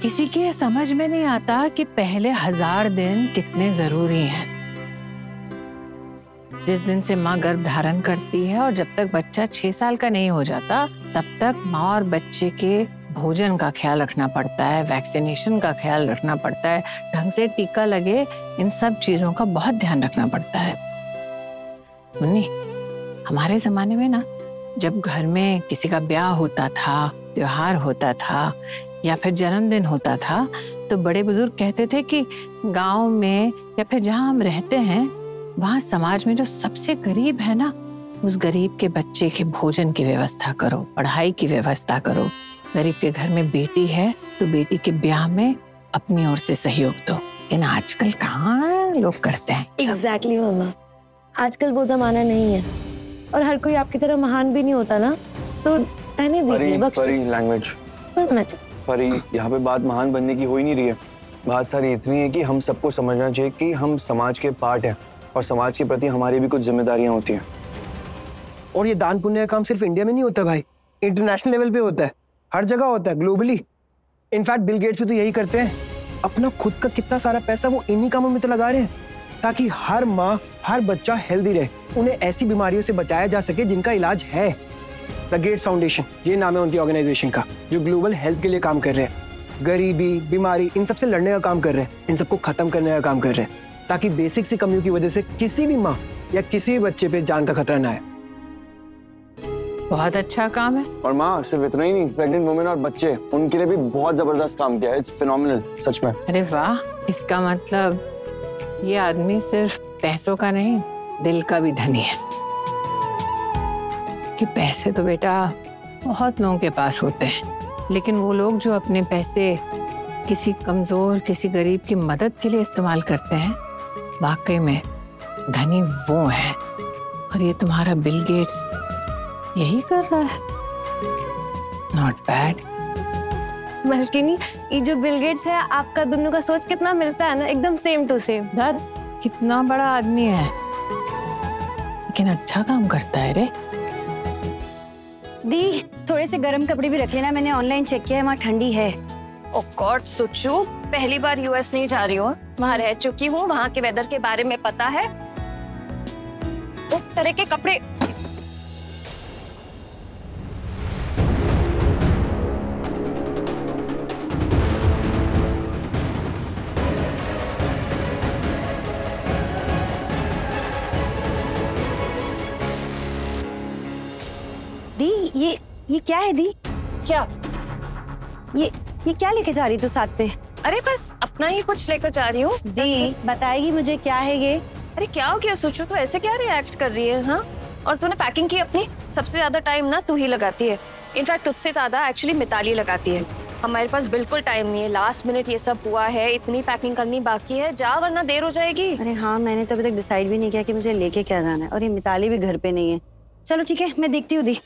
किसी के समझ में नहीं आता कि पहले 1000 दिन कितने जरूरी हैं। जिस दिन से माँ गर्भ धारण करती है और जब तक बच्चा 6 साल का नहीं हो जाता, तब तक माँ और बच्चे के भोजन का ख्याल रखना पड़ता है, वैक्सीनेशन का ख्याल रखना पड़ता है, ढंग से टीका लगे, इन सब चीजों का बहुत ध्यान रखना पड़ता है। मुन्नी, हमारे जमाने में ना, जब घर में किसी का ब्याह होता था, त्योहार होता था या फिर जन्मदिन होता था, तो बड़े बुजुर्ग कहते थे कि गांव में या फिर जहां हम रहते हैं, वहां समाज में जो सबसे गरीब है ना, उस गरीब के बच्चे के भोजन की व्यवस्था करो, पढ़ाई की व्यवस्था करो। गरीब के घर में बेटी है तो बेटी के ब्याह में अपनी ओर से सहयोग दो। लेकिन आजकल कहाँ लोग करते हैं। एग्जैक्टली मम्मा, आजकल वो जमाना नहीं है और हर कोई आपकी तरह महान भी नहीं होता ना, तो रहने दीजिए। परी लैंग्वेज परी, यहाँ पे बात महान बनने की हो ही नहीं रही है। बात सारी इतनी है कि हम सबको समझना चाहिए कि हम समाज के पार्ट हैं और समाज के प्रति हमारी भी कुछ जिम्मेदारियां होती हैं। और ये दान पुण्य का काम सिर्फ इंडिया में नहीं होता भाई, इंटरनेशनल लेवल पे होता है, हर जगह होता है, ग्लोबली। इनफैक्ट बिल गेट्स भी तो यही करते हैं। अपना खुद का कितना सारा पैसा वो इन्हीं कामों में तो लगा रहे हैं, ताकि हर माँ हर बच्चा हेल्दी रहे, उन्हें ऐसी बीमारियों से बचाया जा सके जिनका इलाज है। द गेट्स फाउंडेशन, ये नाम है उनकी ऑर्गेनाइजेशन का, जो ग्लोबल हेल्थ के लिए काम कर रहे हैं। गरीबी, बीमारी, इन सबसे लड़ने का काम कर रहे हैं, इन सबको खत्म करने का काम कर रहे हैं, ताकि बेसिक सी कमियों की वजह से किसी भी माँ या किसी भी बच्चे पे जान का खतरा ना आए। बहुत अच्छा काम है। और माँ, सिर्फ इतना ही नहीं, प्रेग्नेंट वुमेन और बच्चे, उनके लिए भी बहुत जबरदस्त काम किया है। इट्स फिनोमिनल, सच में। अरे वाह, इसका मतलब ये आदमी सिर्फ पैसों का नहीं, दिल का भी धनी है। कि पैसे तो बेटा बहुत लोगों के पास होते हैं, लेकिन वो लोग जो अपने पैसे किसी कमजोर, किसी गरीब की मदद के लिए इस्तेमाल करते हैं, वाकई में धनी वो हैं। और ये तुम्हारा बिल गेट्स यही कर रहा है। Not bad. मलकिनी, ये जो बिल गेट्स है, आपका दोनों का सोच कितना मिलता है ना, एकदम सेम टू सेम। दद, कितना बड़ा आदमी है, लेकिन अच्छा काम करता है रे। दी, थोड़े से गर्म कपड़े भी रख लेना, मैंने ऑनलाइन चेक किया है, वहाँ ठंडी है। ओह गॉड सुचू, पहली बार यूएस नहीं जा रही हूँ, वहाँ रह चुकी हूँ, वहाँ के वेदर के बारे में पता है। उस तरह के कपड़े दी, ये क्या है दी? क्या? ये क्या लेके जा रही तू साथ पे? अरे बस अपना ही कुछ लेकर जा रही हूँ। दी, बताएगी मुझे क्या है ये? अरे क्या हो गया सोचू, तो ऐसे क्या रिएक्ट कर रही है? हाँ, और तूने पैकिंग की अपनी? सबसे ज्यादा टाइम ना तू ही लगाती है, इनफैक्ट तुझसे ज्यादा एक्चुअली मिताली लगाती है। हमारे पास बिल्कुल टाइम नहीं है, लास्ट मिनट ये सब हुआ है, इतनी पैकिंग करनी बाकी है, जा वरना देर हो जाएगी। अरे हाँ, मैंने तो अभी तक डिसाइड भी नहीं किया कि मुझे लेके क्या जाना है, और ये मिताली भी घर पे नहीं है। चलो ठीक है, मैं देखती हूँ दी।